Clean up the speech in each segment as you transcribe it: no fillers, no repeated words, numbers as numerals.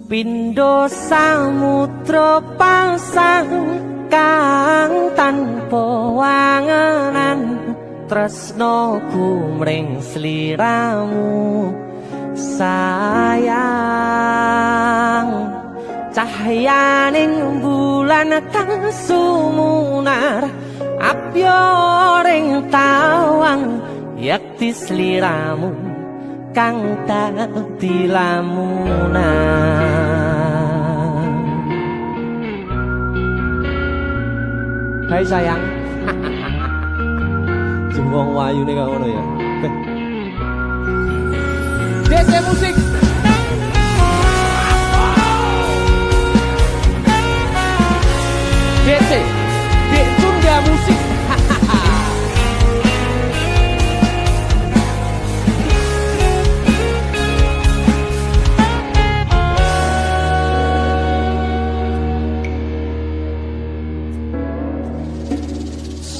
Pindho samudra pasang kang tanpa wangenan tresnaku mring sliramu sayang cahyaning bulan kang sumunar apyoring tawang yakti sliramu kang dadi lamunan. Hai sayang. Sing wong wayune kok ngono ya. DC musik. DC Tunda musik.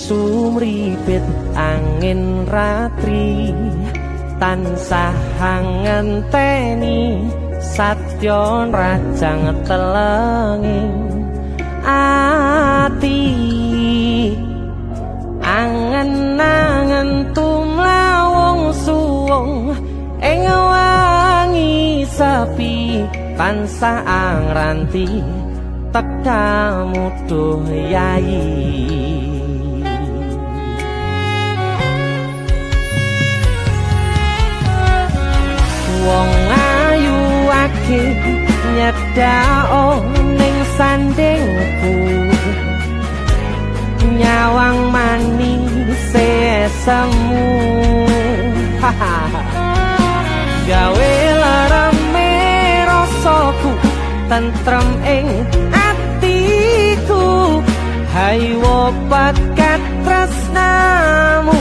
Sumripit angin ratri tansah ngenteni satya rajang telenging ati angen-angen tumlawung suwung ing wangi sepi tansah angranti tekamu duh yayi. Wong ayu akeh nyedhak ning sandingku nyawang manis semu gawe larame rasaku tentrem ing atiku haywo pakat tresnamu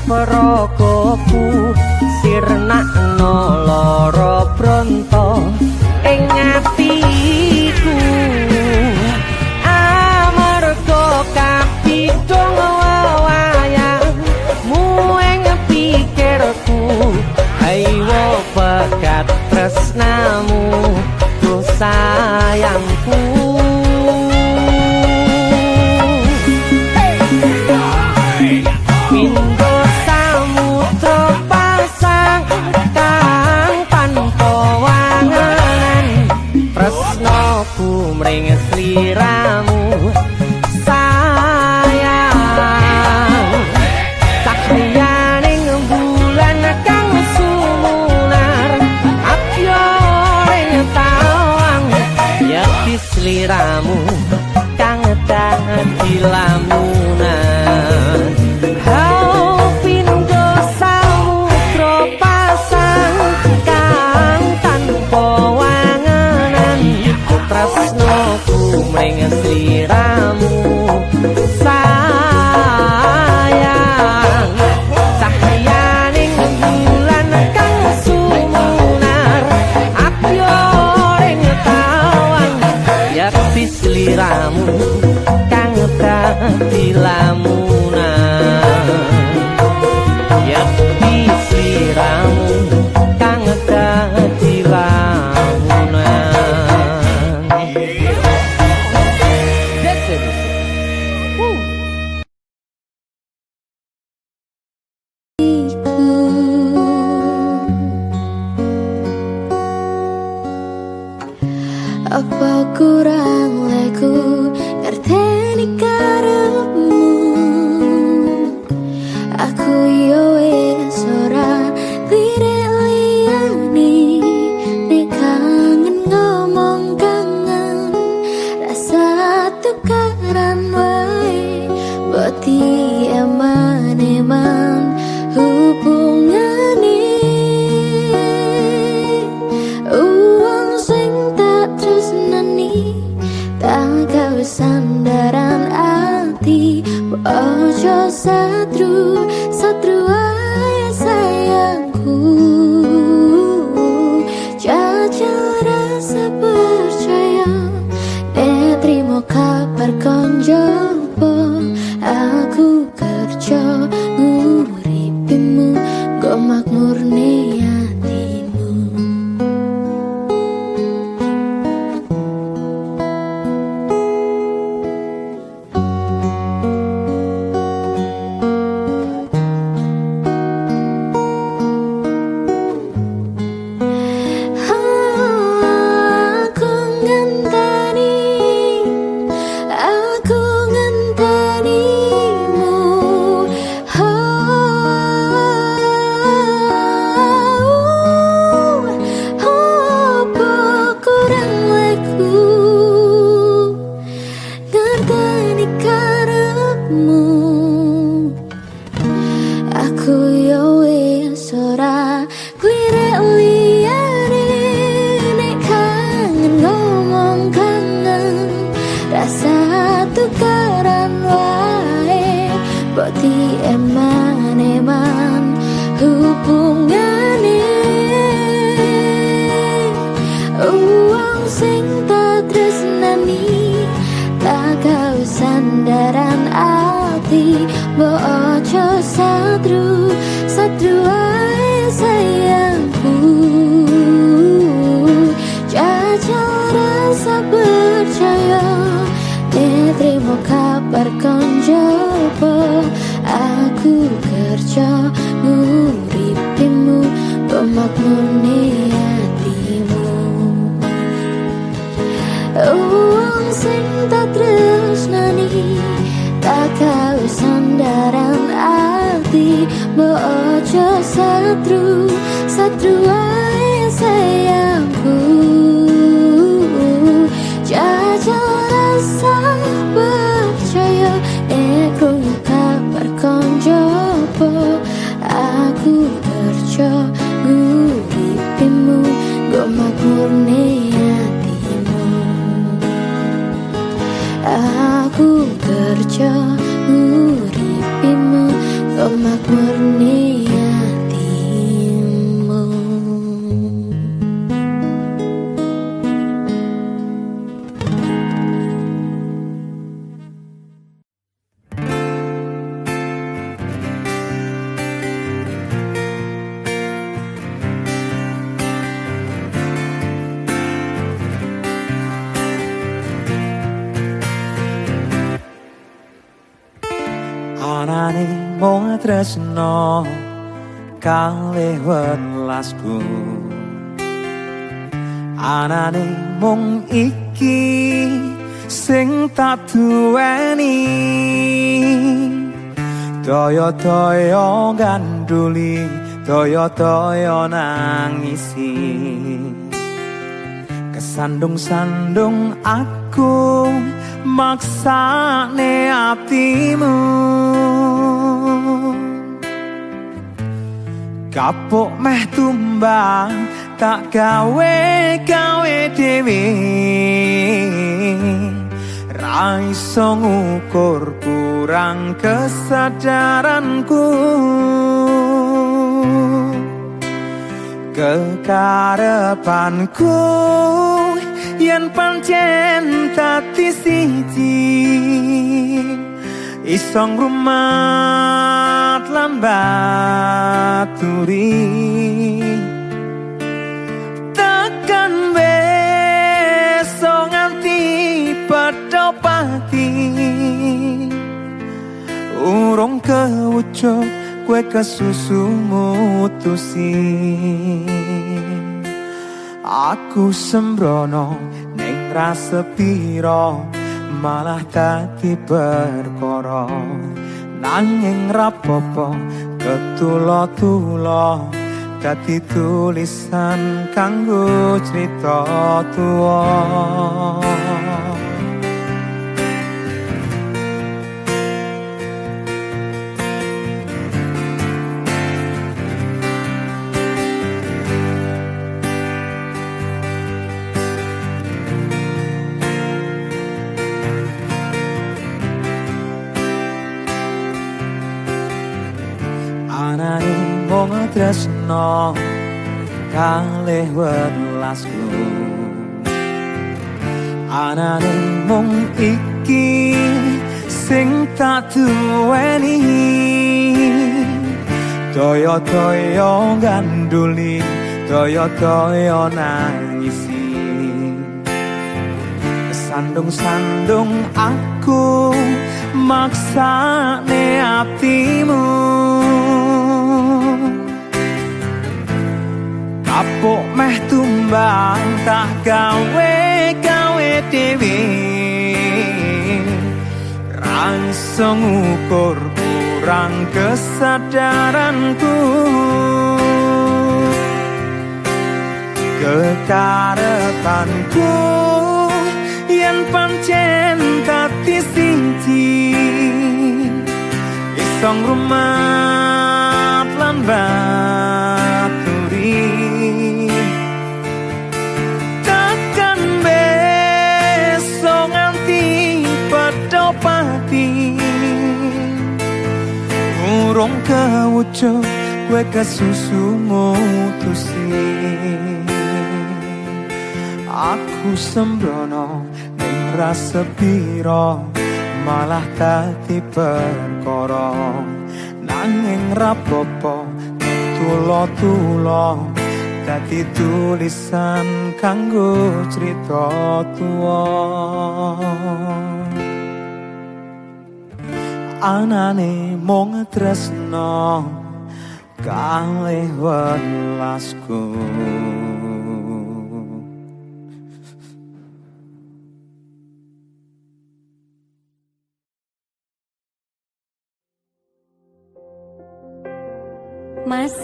Prokoku sirnakno lara bronto ing atiku amarga kapidhong wayangmu ing pikirku haywo pekat tresnamu tuh sayangku. Mring sliramu sayang cahyaning bulan kang sumunar apyoring tawang yakti sliramu kang dadi lamunan. Hau pindho samudra pasang kang tanpa wangenan tresnaku mring sliramu sayang cahyaning bulan kang sumunar apyoring tawang yakti sliramu kang dadi lamunan. ojo satru, satru ae sayangku. Jajal rasa percaya, terima kabar konjopo. Aku kerja nguripimu, go makmur nih hatimu. Eman-eman hubungane, uang sing tak tresnani, tak gawe sandaran ati. Mbok ojo satru, satru ae sayangku. Jajal rasa percaya, terima kabar konjopo. Aku kerja nguripimu, pemakmur nih hatimu. Uang sing tak tresnani, tak gawe sandaran ati. Mbok ojo satru, satru ae sayangku. Jajal rasa percaya, krungu kabar konjopo. Aku kerja nguripimu, go makmur nih hatimu. Aku kerja nguripimu, go makmur nih hatimu. Anane mung tresno kalih welasku, anane mung iki sing tak duweni. Toyo-toyo ganduli, toyo-toyo nangisi, kesandung-sandung aku maksane atimu. Kapok meh tumbang tak gawe dhewe, ra iso ngukur kurang kesadaranku. Kekarepanku yen pancen dadi siji, iso ngrumat lan baturi. Tekan besok nganti padha pati, urung kewujud kowe kesusu mutusi. Aku sembrono ning rasepiro, malah dadi perkara. Nanging rapopo ketulo-tulo, dadi tulisan kanggo crita tuwa. tresno kalih welasku anane mung iki sing tak duweni toyo-toyo ganduli toyo-toyo nangisi sandung-sandung aku maksane atimu kapok meh tumbang tak gawe dewe rangsung ukur kurang kesadaranku kekarepanku yen pancen dadi siji iso ngrumat lan baturi takkan besok nganti padha pati urung kewujud kowe kesusu mutusi aku sembrono ning rasa pira malah dadi perkara nanging rapopo tulo-tulo dadi tulisan kanggo crita tuwa anane mung tresno kalih welasku Mas,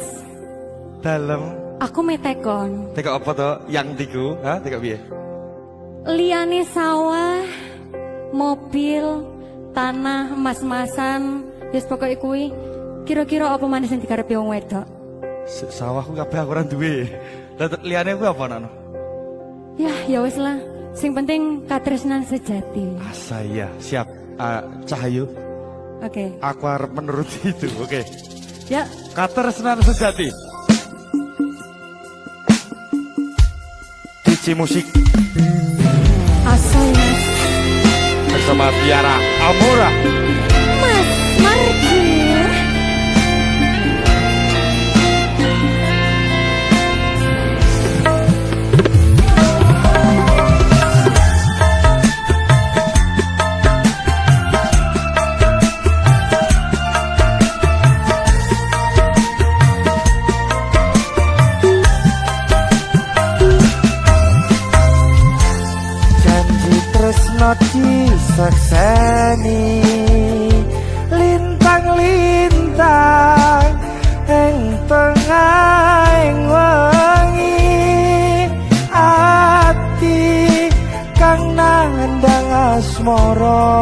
Dalem, aku metekon. tekok apa to? Yang tiku, ha? Tekok piye? Liane sawah, mobil, tanah, emas-emasan, wis pokoke kuwi. Kira-kira apa maneh sing dikarepi wong wedok? Sawahku kabeh aku ora duwe. Lah liyane kuwi apa ana? Ya wis lah. Sing penting katresnan sejati. Saya siap. Cahayu, Oke. aku harap menuruti itu. Oke. Ya, Katresnan sejati. Cici musik asal Mas. bersama Tiara Amora. Mas Marji. Disakseni lintang-lintang ing tengahing wengi ati kang nandang asmara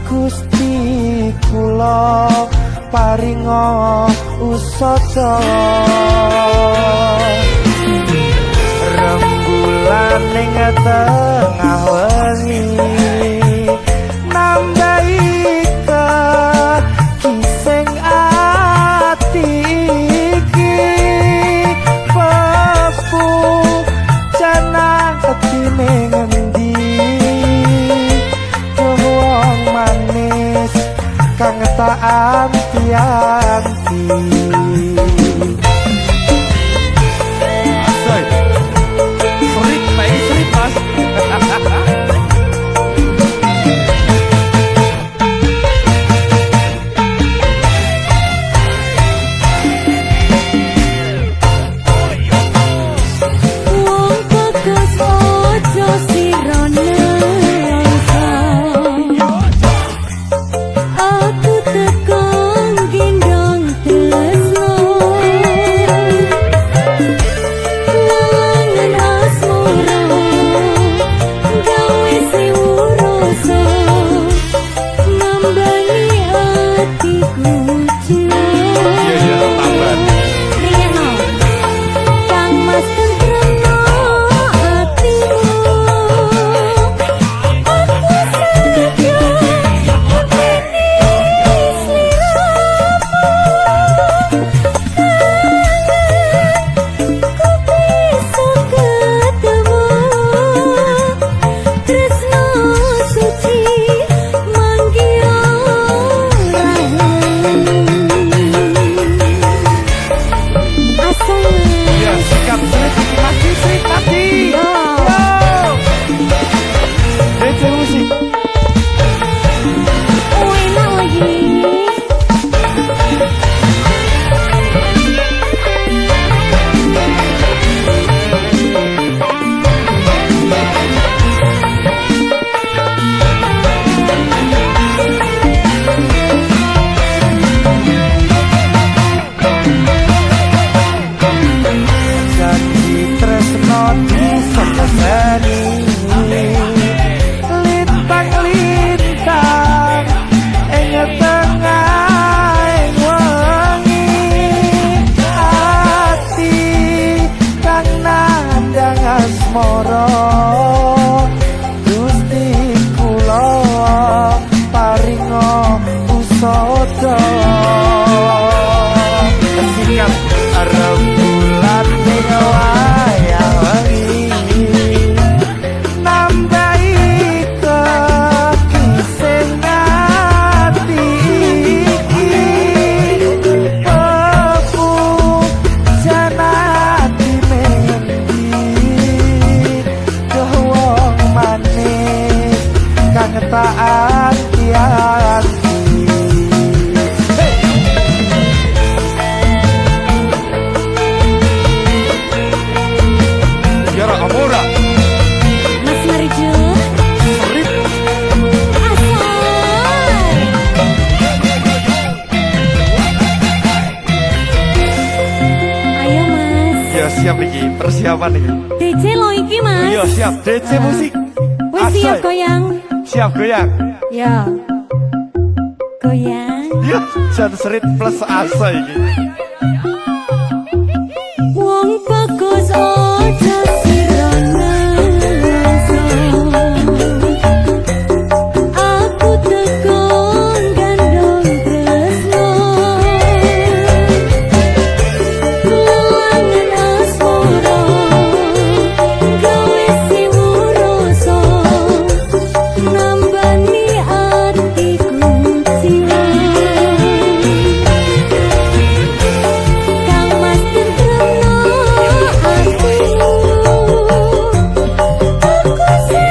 Gusti kula paringa usada rembulan ning tengah wengi nambahi kising ati iki pepu jana ketine ngendi wong manis kang tak anti-anti Aku tekong gendong ora anti-anti. Yara Amora. Mas Marjo. Rip. Asal. Ayo Mas. Ya siap iki, persiapan iki. DJ lo iki Mas. Iya siap, DC musik. Wes siap Asoy. goyang. Siap goyang. Ya. Goyang. Ya, Jan Serit plus Asa iki. Wong bagus aja sira nangso. Aku tekon gandong tresno. Kulangan asmara gawe siwuroso. Nambani atiku silang. Kang Mas tentremno ati. Aku Asik.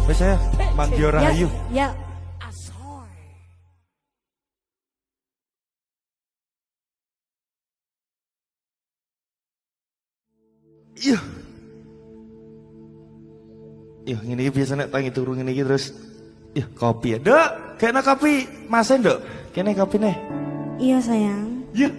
Wes saya Manggi Rahayu. Ya. Iya. Iya, ngene iki biasane tangi turu ngene iki terus iya kopi ya. Dok, kena kopi. Mase, Dok. Kene kopine. Iya sayang. Iya.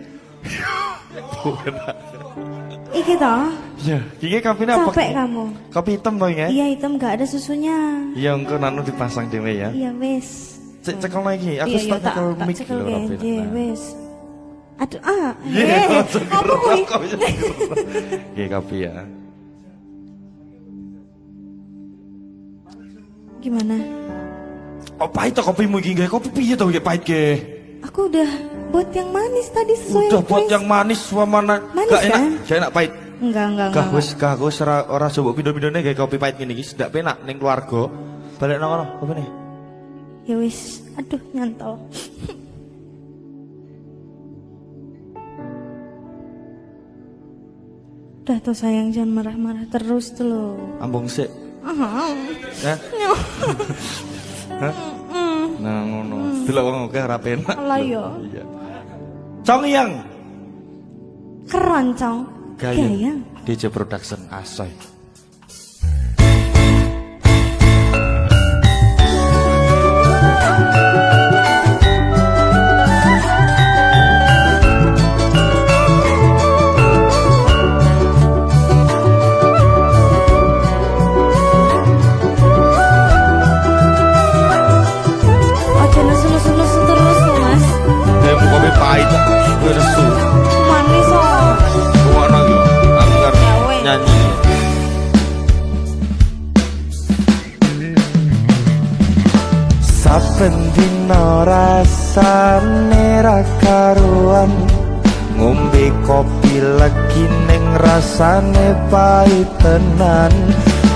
Iki toh. Iya, iki kopine apa? Capek kamu. Kopi hitam toh ya? Iya hitam gak ada susunya. Iya, engko nanu dipasang dhewe ya. Iya wes. Cek cekel iki, aku Iya, stok tak cekel mic cekel lho kopine. iya wes. Aduh Iya, langsung apa kuwi? Iya, kopi ya. Gimana? Oh, pahit toh kopimu iki, nggih. Kopi piye toh iki pahit ge? Aku udah buat yang manis tadi sesuai Udah buat request. yang manis mana Manis, gak enak, kan? gak enak pahit. Enggak. Gak wis ora coba pindho-pindhone gawe kopi pahit ngene iki, ndak penak ning keluarga. Balik nang kono, kopine. Ya wis, aduh nyantol. Udah tuh sayang jangan marah-marah terus tuh lo. Ambung sik. Hah? Hah? Nah ngono. Delok wong akeh ora penak. Alah yo. Iya. Congyang. Keroncong. Gayang. DJ Production Asoy. Ojo nesu-nesu terus lo mas. Demo kopi pahit. Kowe nesu. Manis oh. Ngono iki. Aku kan Gawe. nyanyi. Saben dina rasane ra karuan, ngombe kopi lagi ning rasane pahit tenan,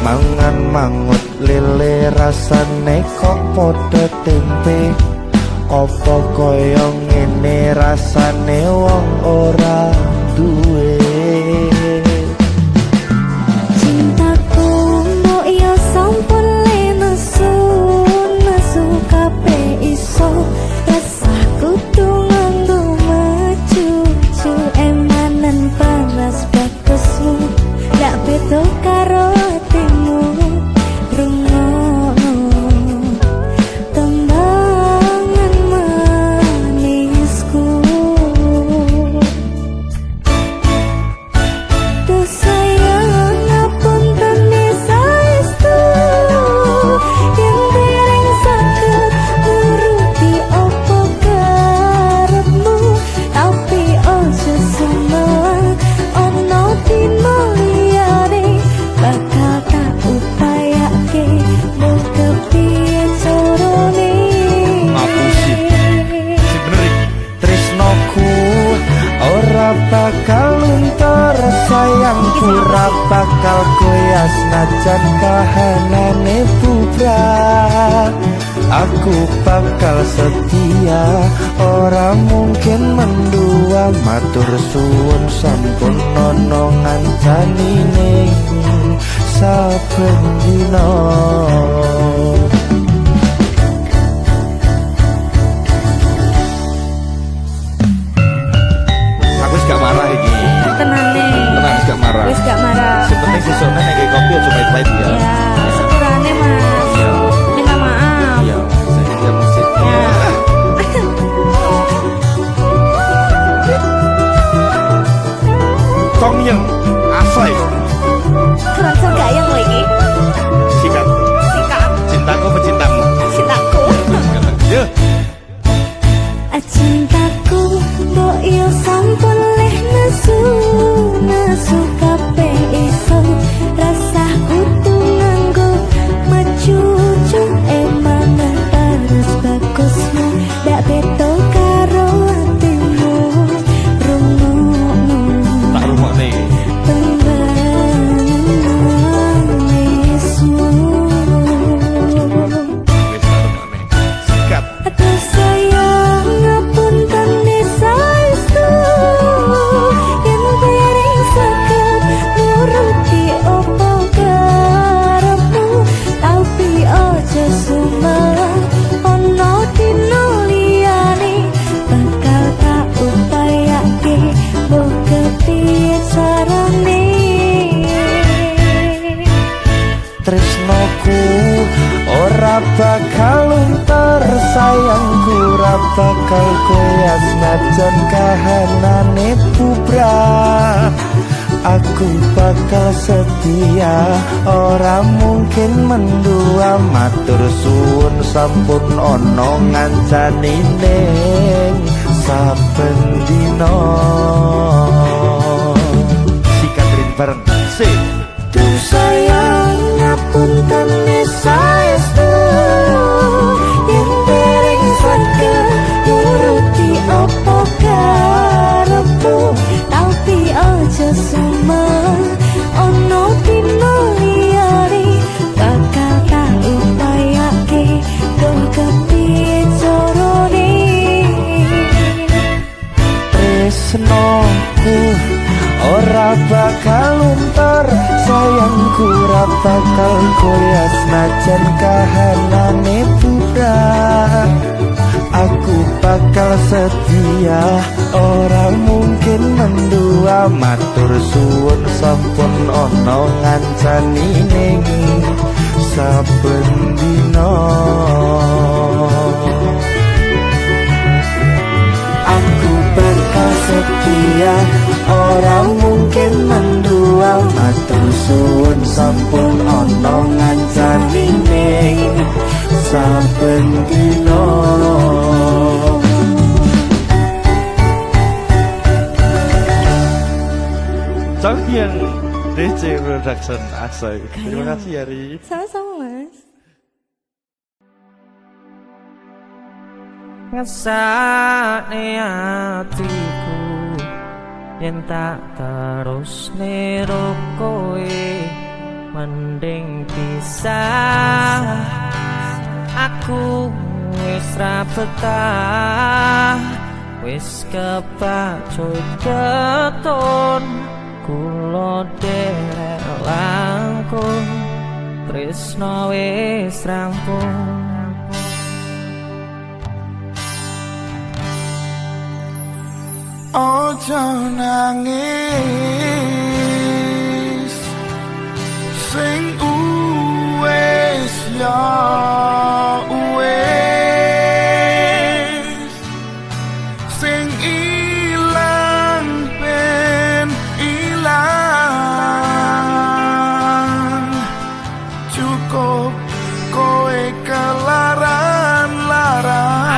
mangan mangut lele rasane kok padha tempe, apa kaya ngene rasane wong ora duwe. Cintaku mbok yo sampun le nesu nesu kabeh iso rasaku tuh nganggo mecucu emanan panas bakesmu gak beda karo atimu rungono tembangan manisku. Duh sayang ngapunten saestu yen dereng saged nuruti apa karepmu, tapi ojo sumelang iki Aku sing apa ra sih? bakal goyas najan kahanane bubrah. Aku bakal setia, ora mungkin mendua. Matur suwun sampun nono ngancani ning saben dina. Aku wis gak marah iki. Tenane. Tenang wis gak marah. Wis gak marah. Sing penting sesukne nek kayak kopi aja pahit-pahit ya. Ya, sepurane Mas. Iya. Minta maaf. Iya, saya musik. Ya. Kongyeng, asai, Kurang gayang lagi. sikat. Sikat Cintaku pecintamu. cintaku. Yo. Cintaku mbok yo sampun leh nesu nesu kabeh iso rasah kudu nganggo macucu emane terus bagusmu dak beto karo atimu rungokno Tak rumokne. pembanismu. Wis tak rumokne. Sikat. Aduh sayang ngapunten saestu yen dereng saged nuruti opo karepmu tapi aja sumpah ono dino liyane bakal tak upayake mbok kepiye carane. Tresnoku ora bakal luntur, sayangku ora bakal goyas najan kahanane bubrah. Aku bakal setia, ora mungkin mendua. Matur suwun sampun ono ngancani ning saben dina. Sikat rin bareng. Sik. Duh sayang ngapunten saestu yen dereng saged nuruti apa karepmu tapi aja sumpah ono dino liyane bakal tak upayake dong kepiye carane. Tresnoku ora bakal luntur, sayangku ora bakal goyas najan kahanane bubrah. Aku bakal setia, ora mungkin mendua. Matur suwun sampun ono ngancani ning saben dina. Aku bakal setia, ora mungkin mendua. Matur suwun sampun ono ngancani ning saben dina. Kongyeng DC Production asai. Terima kasih Ari. Sama-sama Mas. Ngesane atiku yen tak terus nero kowe mending pisah. Aku wis ra betah, wis kepacut keton kula derek langkung tresno wis rampung. Ojo nangis sing uwes ya uwes sing ilang ben ilang cukup kowe kelaran-laran.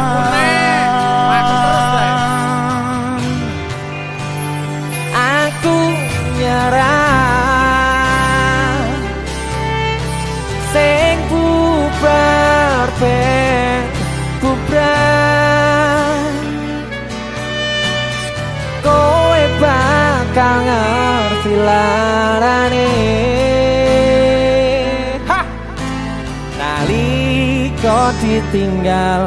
ngerti larane nalika ditinggal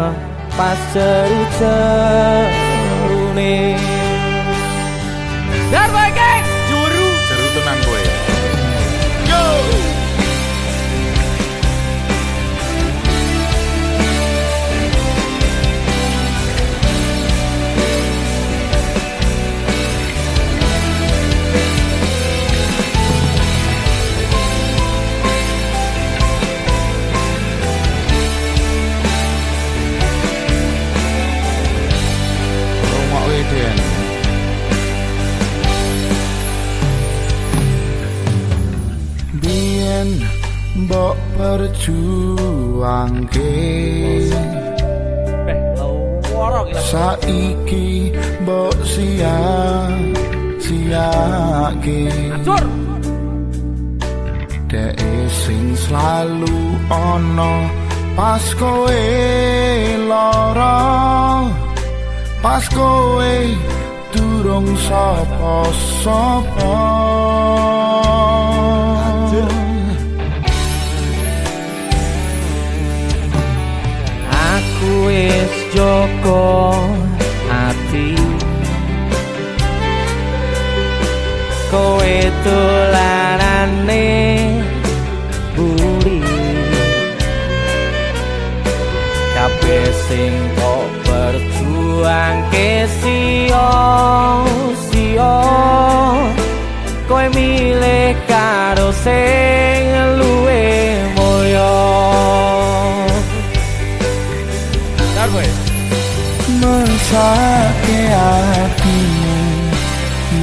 pas ceru-cerune Darboy guys Juru tenan kowe. Yo. Rumah Weden. Biyen mbok perjuangke saiki mbok sia-siake dek sing selalu ono pas kowe lara pas kowe durung sapa-sapa aku wis joko ati kowe dolanane buri kabeh sing kok berjuangke sia-sia kowe milih karo sing luwe moyo mesake atimu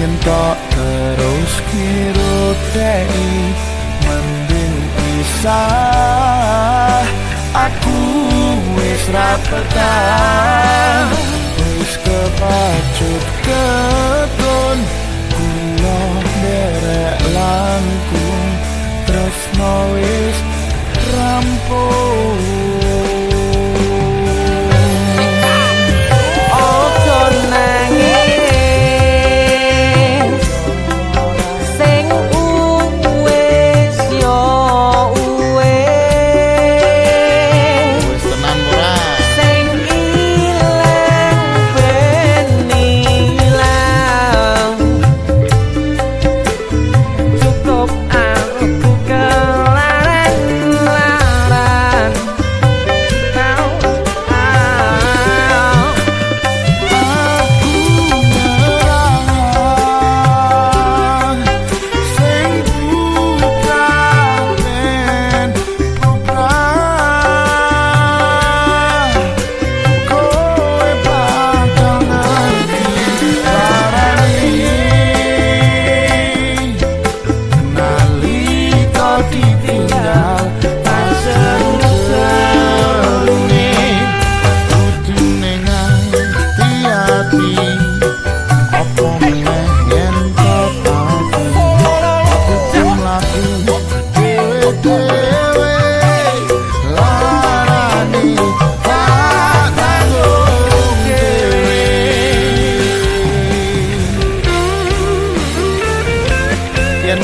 yen tok terus kiro tei mending pisah aku wis ra petah wis kepacut keton kula derek langkung tresno wis rampung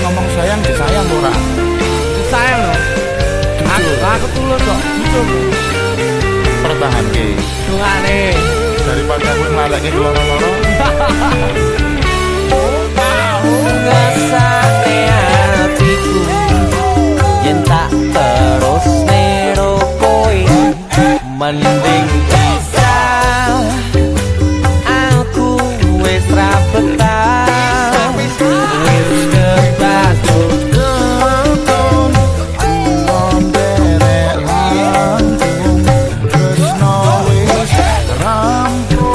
ngomong sayang disayang ora disayang loh aku tulus kok jujur pertahanke dungane daripada aku ngalake loro-loro ngasane hatiku yen tak terus nero kowe mending pisah aku wis ra betah wis kepacut keton kulon derek langkung tresno wis rampung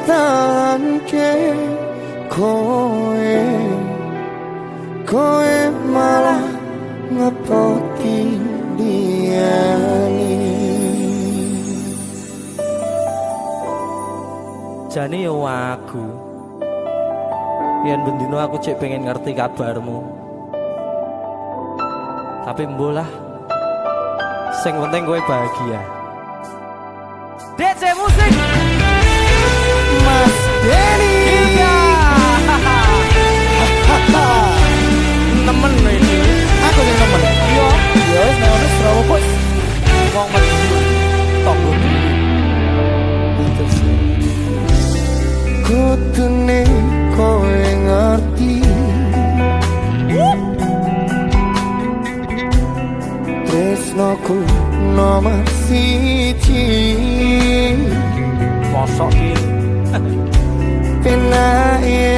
pertahanke kowe malah ngepoti diani. Jane yo aku. Yen bendino aku cek pengen ngerti kabarmu. Tapi mbolah. Sing penting kowe bahagia. DC musik. Mas Denny Nemen lho ini. aku sing nemen. Yo, Ya wis nek ono Surabaya bos. wong Madiun. Tonggo dulu. Kutune kowe ngerti tresnoku nomor siji Mosok iki. penae